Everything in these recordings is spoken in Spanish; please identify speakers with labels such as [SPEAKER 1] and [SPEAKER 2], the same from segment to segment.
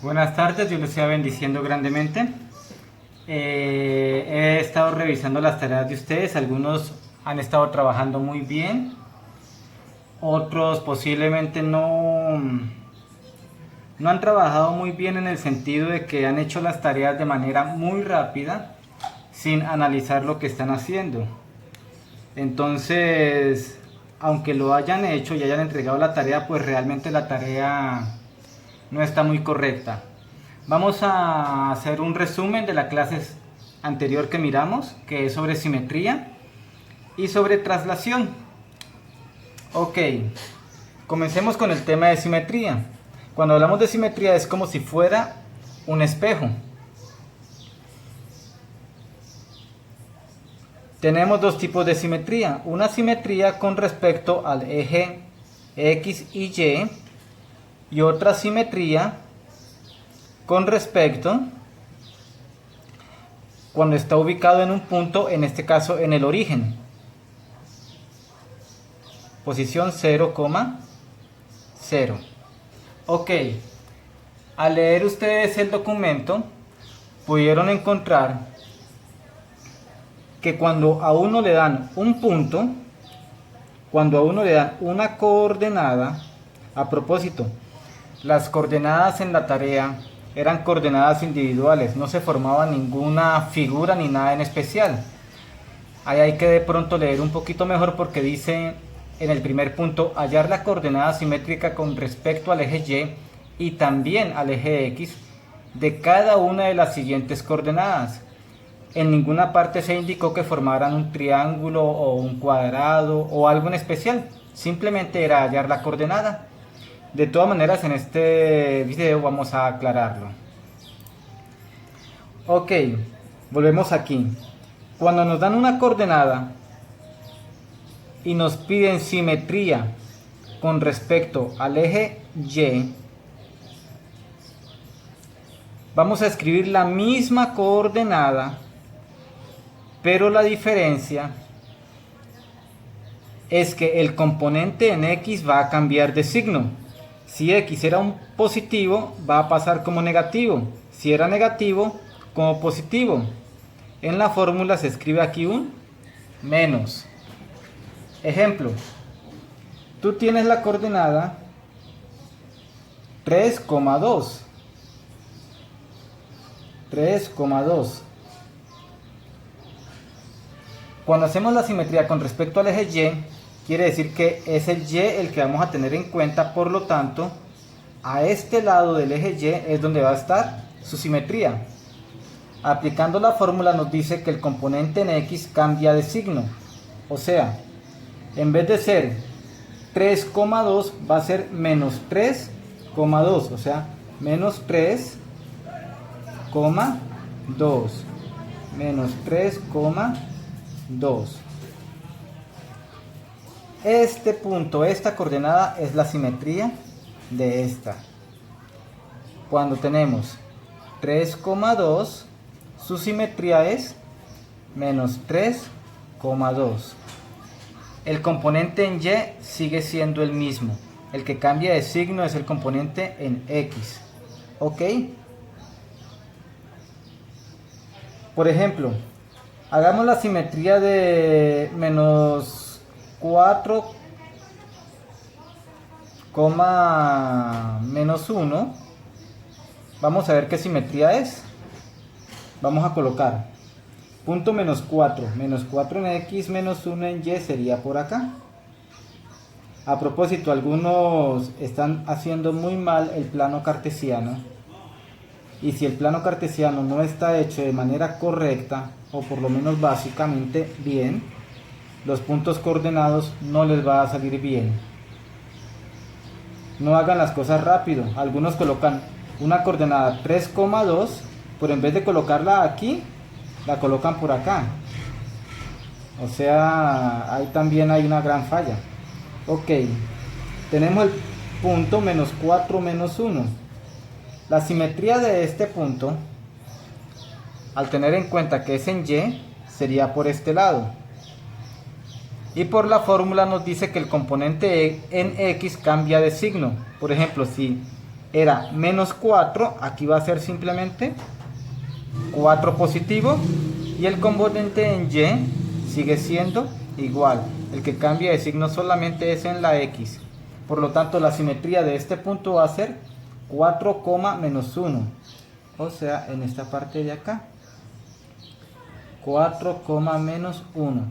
[SPEAKER 1] Buenas tardes, Dios les sea bendiciendo grandemente. He estado revisando las tareas de ustedes, algunos han estado trabajando muy bien, otros posiblemente no han trabajado muy bien en el sentido de que han hecho las tareas de manera muy rápida, sin analizar lo que están haciendo. Entonces, aunque lo hayan hecho y hayan entregado la tarea, pues realmente la tarea no está muy correcta. Vamos a hacer un resumen de la clase anterior que miramos, que es sobre simetría y sobre traslación. Ok, comencemos con el tema de simetría. Cuando hablamos de simetría es como si fuera un espejo. Tenemos dos tipos de simetría. Una simetría con respecto al eje X y Y otra simetría con respecto cuando está ubicado en un punto, en este caso en el origen. Posición 0, 0. Ok, al leer ustedes el documento, pudieron encontrar que cuando a uno le dan un punto, cuando a uno le dan una coordenada, a propósito, las coordenadas en la tarea eran coordenadas individuales, no se formaba ninguna figura ni nada en especial. Ahí hay que de pronto leer un poquito mejor porque dice en el primer punto, hallar la coordenada simétrica con respecto al eje Y y también al eje X de cada una de las siguientes coordenadas. En ninguna parte se indicó que formaran un triángulo o un cuadrado o algo en especial, simplemente era hallar la coordenada. De todas maneras, en este video vamos a aclararlo. Ok, volvemos aquí. Cuando nos dan una coordenada y nos piden simetría con respecto al eje Y, vamos a escribir la misma coordenada, pero la diferencia es que el componente en X va a cambiar de signo. Si X era un positivo, va a pasar como negativo. Si era negativo, como positivo. En la fórmula se escribe aquí un menos. Ejemplo, tú tienes la coordenada 3,2. 3,2. Cuando hacemos la simetría con respecto al eje Y, quiere decir que es el Y el que vamos a tener en cuenta, por lo tanto, a este lado del eje Y es donde va a estar su simetría. Aplicando la fórmula nos dice que el componente en X cambia de signo. O sea, en vez de ser 3,2 va a ser menos 3,2. O sea, menos 3,2. Menos 3,2. Este punto, esta coordenada es la simetría de esta. Cuando tenemos 3,2, su simetría es menos 3,2. El componente en Y sigue siendo el mismo. El que cambia de signo es el componente en X. ¿Ok? Por ejemplo, hagamos la simetría de menos 4, menos 1. Vamos a ver qué simetría es. Vamos a colocar punto menos 4. Menos 4 en X, menos 1 en Y sería por acá. A propósito, algunos están haciendo muy mal el plano cartesiano. Y si el plano cartesiano no está hecho de manera correcta, o por lo menos básicamente bien, los puntos coordenados no les va a salir bien. No hagan las cosas rápido. Algunos colocan una coordenada 3,2, pero en vez de colocarla aquí, la colocan por acá. O sea, ahí también hay una gran falla. Ok, tenemos el punto menos 4, menos 1. La simetría de este punto, al tener en cuenta que es en Y, sería por este lado. Y por la fórmula nos dice que el componente en X cambia de signo. Por ejemplo, si era menos 4, aquí va a ser simplemente 4 positivo, y el componente en y sigue siendo igual. El que cambia de signo solamente es en la x. Por lo tanto, la simetría de este punto va a ser 4, menos 1. O sea, en esta parte de acá. 4, menos 1.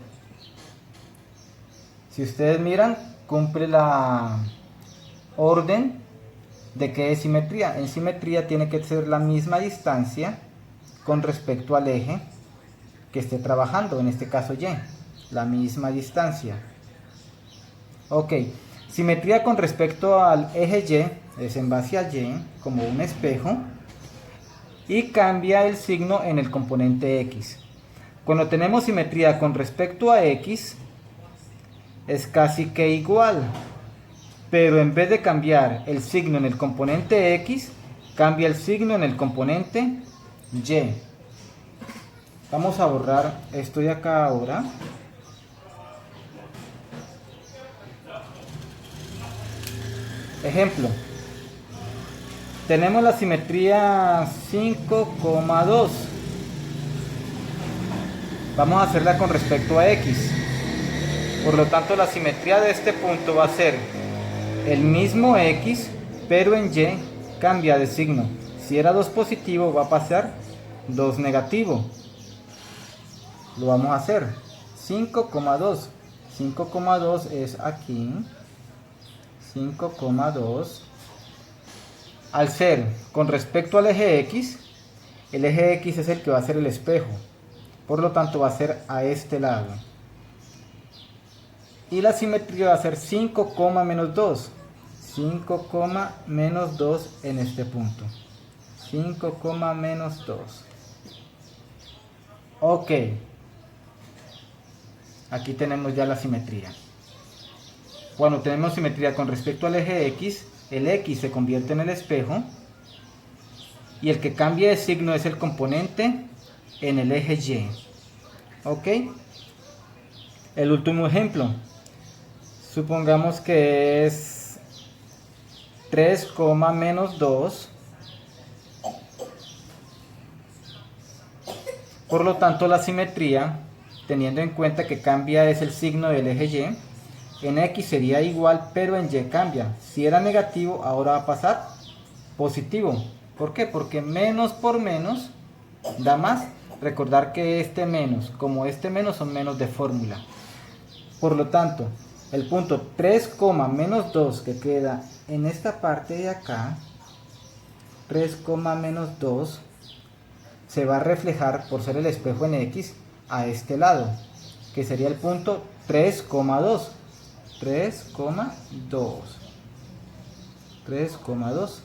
[SPEAKER 1] Si ustedes miran, cumple la orden de que es simetría. En simetría tiene que ser la misma distancia con respecto al eje que esté trabajando, en este caso y, la misma distancia. Ok, simetría con respecto al eje y es en base a y, como un espejo, y cambia el signo en el componente x. Cuando tenemos simetría con respecto a x, es casi que igual, pero en vez de cambiar el signo en el componente x, cambia el signo en el componente y. Vamos a borrar esto de acá ahora. Ejemplo. Tenemos la simetría 5,2. Vamos a hacerla con respecto a x. Por lo tanto, la simetría de este punto va a ser el mismo x, pero en y cambia de signo. Si era 2 positivo, va a pasar 2 negativo. Lo vamos a hacer. 5,2. 5,2 es aquí. 5,2. Al ser con respecto al eje x, el eje x es el que va a ser el espejo. Por lo tanto, va a ser a este lado. Y la simetría va a ser 5, menos 2. 5, menos 2 en este punto. 5, menos 2. Ok. Aquí tenemos ya la simetría. Cuando tenemos simetría con respecto al eje x, el x se convierte en el espejo. Y el que cambia de signo es el componente en el eje y. Ok. El último ejemplo. Supongamos que es 3, menos 2. Por lo tanto, la simetría, teniendo en cuenta que cambia es el signo del eje y, en x sería igual, pero en y cambia. Si era negativo, ahora va a pasar positivo. ¿Por qué? Porque menos por menos da más. Recordar que este menos, como este menos, son menos de fórmula. Por lo tanto, el punto 3, menos 2 que queda en esta parte de acá, 3, menos 2, se va a reflejar por ser el espejo en x a este lado, que sería el punto 3,2. 3,2. 3,2.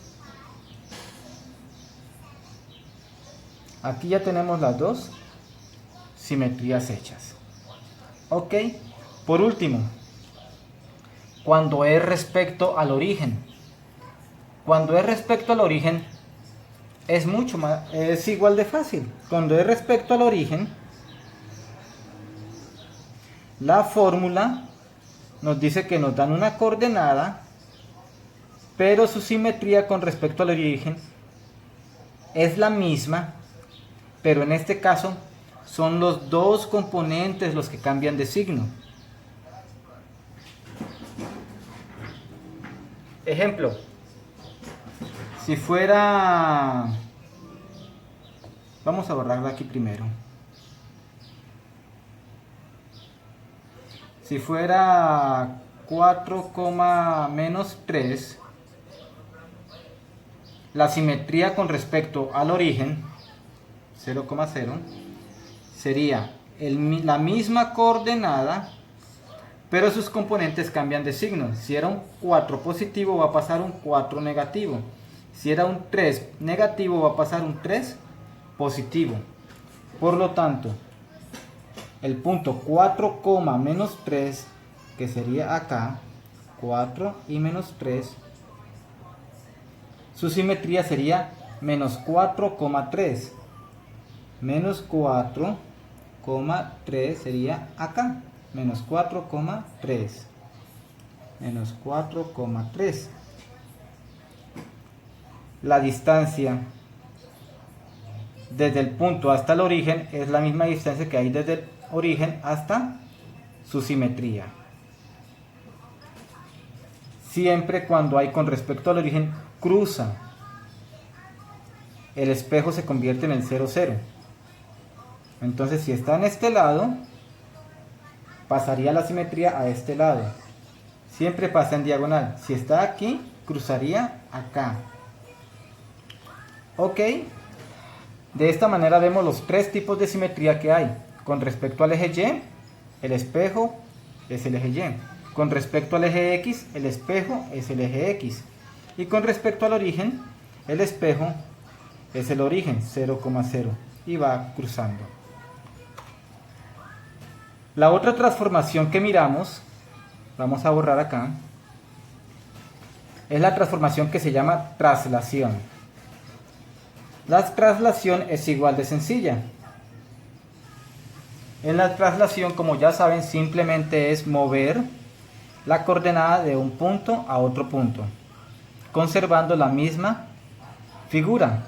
[SPEAKER 1] Aquí ya tenemos las dos simetrías hechas. Ok, por último, cuando es respecto al origen. Cuando es respecto al origen, es igual de fácil. Cuando es respecto al origen, la fórmula nos dice que nos dan una coordenada, pero su simetría con respecto al origen es la misma, pero en este caso son los dos componentes los que cambian de signo. Ejemplo, si fuera... Vamos a borrarla aquí primero. Si fuera 4, menos 3, la simetría con respecto al origen, 0,0, sería la misma coordenada, pero sus componentes cambian de signo. Si era un 4 positivo, va a pasar un 4 negativo. Si era un 3 negativo, va a pasar un 3 positivo. Por lo tanto, el punto 4, menos 3, que sería acá, 4 y menos 3, su simetría sería menos 4,3. Menos 4,3 sería acá. Menos 4,3. Menos 4,3. la distancia desde el punto hasta el origen es la misma distancia que hay desde el origen hasta su simetría. Siempre cuando hay con respecto al origen cruza, el espejo se convierte en el 0, 0. Entonces si está en este lado, pasaría la simetría a este lado. Siempre pasa en diagonal. Si está aquí, cruzaría acá. Ok. De esta manera vemos los tres tipos de simetría que hay. Con respecto al eje Y, el espejo es el eje Y. Con respecto al eje X, el espejo es el eje X. Y con respecto al origen, el espejo es el origen, 0, 0. Y va cruzando. La otra transformación que miramos, vamos a borrar acá, es la transformación que se llama traslación. La traslación es igual de sencilla. En la traslación, como ya saben, simplemente es mover la coordenada de un punto a otro punto, conservando la misma figura.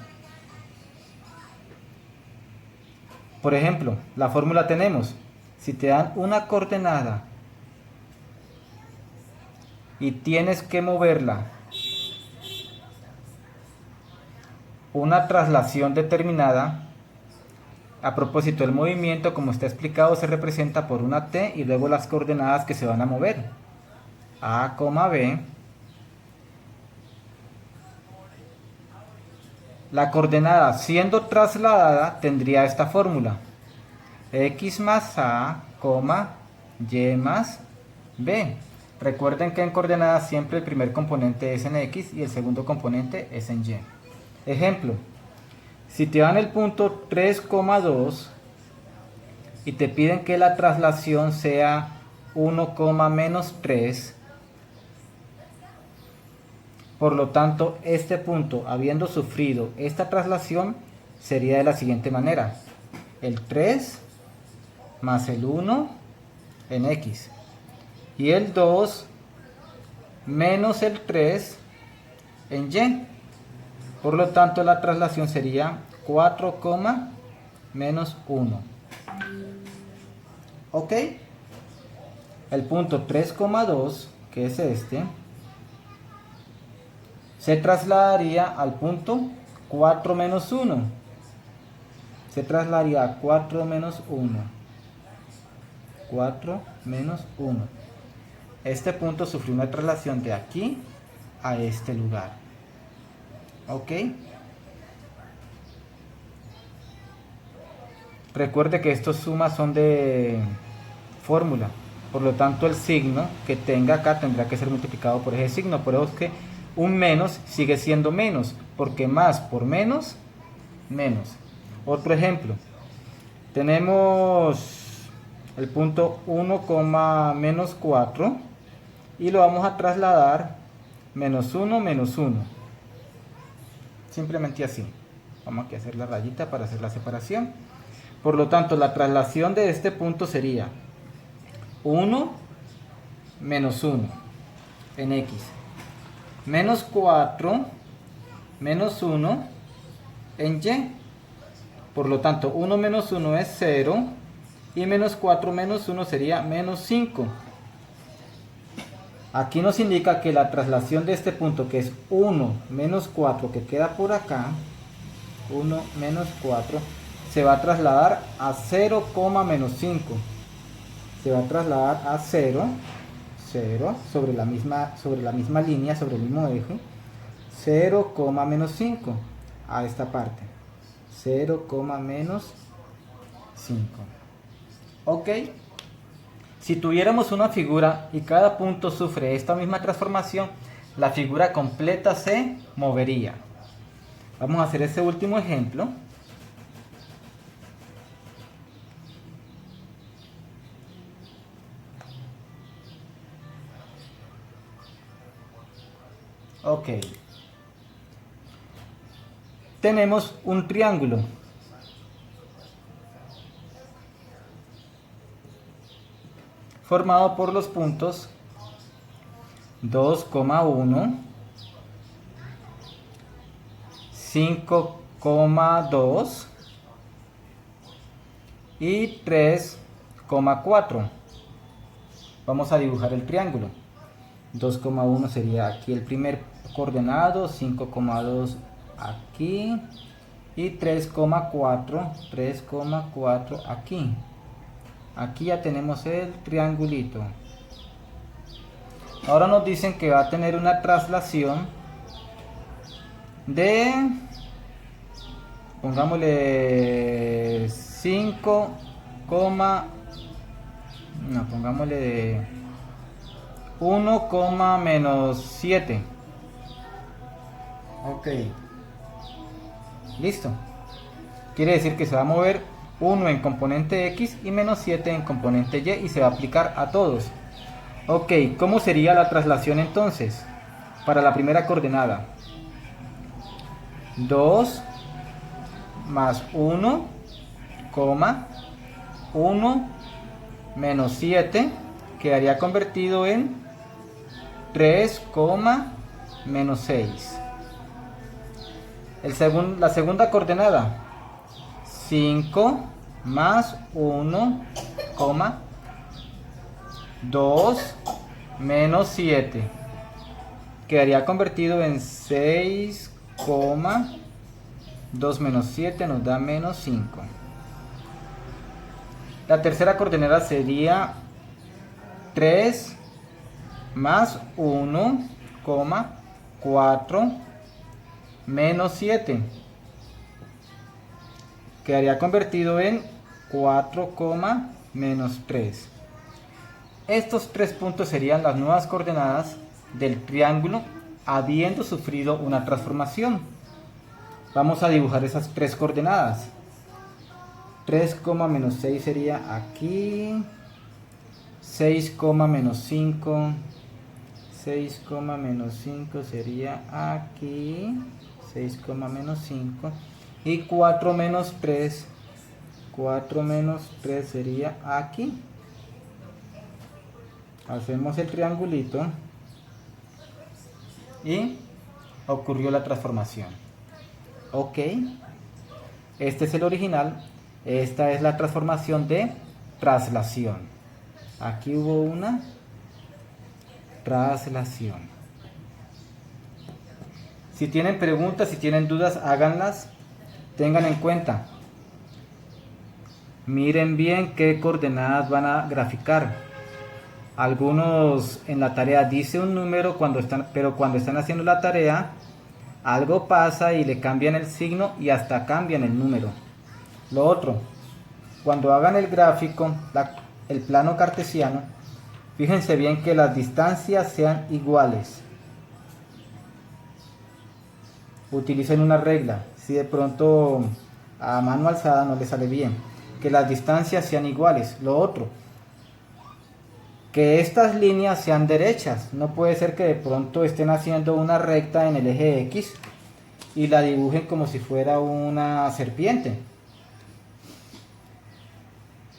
[SPEAKER 1] Por ejemplo, la fórmula tenemos, si te dan una coordenada y tienes que moverla una traslación determinada, a propósito del movimiento, como está explicado, se representa por una T y luego las coordenadas que se van a mover. A, B. La coordenada siendo trasladada tendría esta fórmula. X más A, Y más B. Recuerden que en coordenadas siempre el primer componente es en X y el segundo componente es en Y. Ejemplo, si te dan el punto 3,2 y te piden que la traslación sea 1, menos 3, por lo tanto este punto, habiendo sufrido esta traslación, sería de la siguiente manera: el 3 más el 1 en X y el 2 menos el 3 en Y. Por lo tanto, la traslación sería 4, menos 1. ¿Ok? El punto 3,2, que es este, se trasladaría al punto 4 menos 1. Se trasladaría a 4 menos 1. 4 menos 1. Este punto sufrió una traslación de aquí a este lugar. ¿Ok? Recuerde que estos sumas son de fórmula. Por lo tanto, el signo que tenga acá tendrá que ser multiplicado por ese signo. Por eso es que un menos sigue siendo menos, porque más por menos, menos. Otro ejemplo. Tenemos el punto 1, menos 4 y lo vamos a trasladar menos 1, menos 1. Simplemente así. Vamos aquí a hacer la rayita para hacer la separación. Por lo tanto, la traslación de este punto sería 1 menos 1 en X. Menos 4 menos 1 en Y. Por lo tanto, 1 menos 1 es 0. Y menos 4 menos 1 sería menos 5. Aquí nos indica que la traslación de este punto, que es 1 menos 4, que queda por acá, 1 menos 4, se va a trasladar a 0, menos 5. Se va a trasladar a 0, 0, sobre la misma línea, sobre el mismo eje, 0, menos 5, a esta parte, 0, menos 5. ¿Ok? Si tuviéramos una figura y cada punto sufre esta misma transformación, la figura completa se movería. Vamos a hacer ese último ejemplo. Ok. Tenemos un triángulo. Formado por los puntos 2,1, 5,2 y 3,4. Vamos a dibujar el triángulo. 2,1 sería aquí el primer coordenado, 5,2 aquí y 3,4 aquí. Aquí ya tenemos el triangulito. Ahora nos dicen que va a tener una traslación de, pongámosle 5, pongámosle de 1, menos 7. Ok, listo. Quiere decir que se va a mover 1 en componente X y menos 7 en componente Y y se va a aplicar a todos. Ok, ¿cómo sería la traslación entonces? Para la primera coordenada, 2 más 1, 1 menos 7 quedaría convertido en 3, menos 6. La segunda coordenada, 5 más 1, 2 menos 7 quedaría convertido en 6, 2 menos 7 nos da menos 5. La tercera coordenada sería 3 más 1, 4 menos 7 quedaría convertido en 4, menos 3. Estos 3 puntos serían las nuevas coordenadas del triángulo habiendo sufrido una transformación. Vamos a dibujar esas 3 coordenadas. 3, menos 6 sería aquí. 6, menos 5. 6, menos 5 sería aquí. 6, menos 5. Y 4 menos 3. 4 menos 3 sería aquí. Hacemos el triangulito. Y ocurrió la transformación. Ok. Este es el original. Esta es la transformación de traslación. Aquí hubo una traslación. Si tienen preguntas, si tienen dudas, háganlas. Tengan en cuenta. Miren bien qué coordenadas van a graficar. Algunos en la tarea dice un número, pero cuando están haciendo la tarea, algo pasa y le cambian el signo y hasta cambian el número. Lo otro, cuando hagan el gráfico, el plano cartesiano, fíjense bien que las distancias sean iguales. Utilicen una regla, si de pronto a mano alzada no le sale bien, que las distancias sean iguales. Lo otro, que estas líneas sean derechas. No puede ser que de pronto estén haciendo una recta en el eje X y la dibujen como si fuera una serpiente.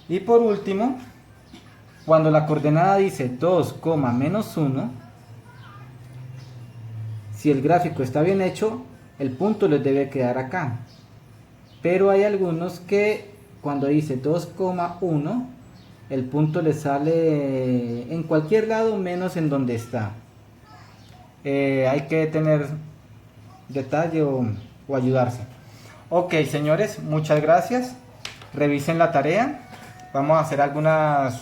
[SPEAKER 1] Y por último, cuando la coordenada dice 2, menos 1, si el gráfico está bien hecho, el punto les debe quedar acá. Pero hay algunos que cuando dice 2,1, el punto le sale en cualquier lado menos en donde está. Hay que tener detalle o ayudarse. Ok, señores, muchas gracias. Revisen la tarea. Vamos a hacer algunas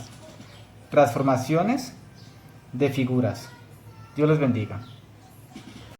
[SPEAKER 1] transformaciones de figuras. Dios les bendiga.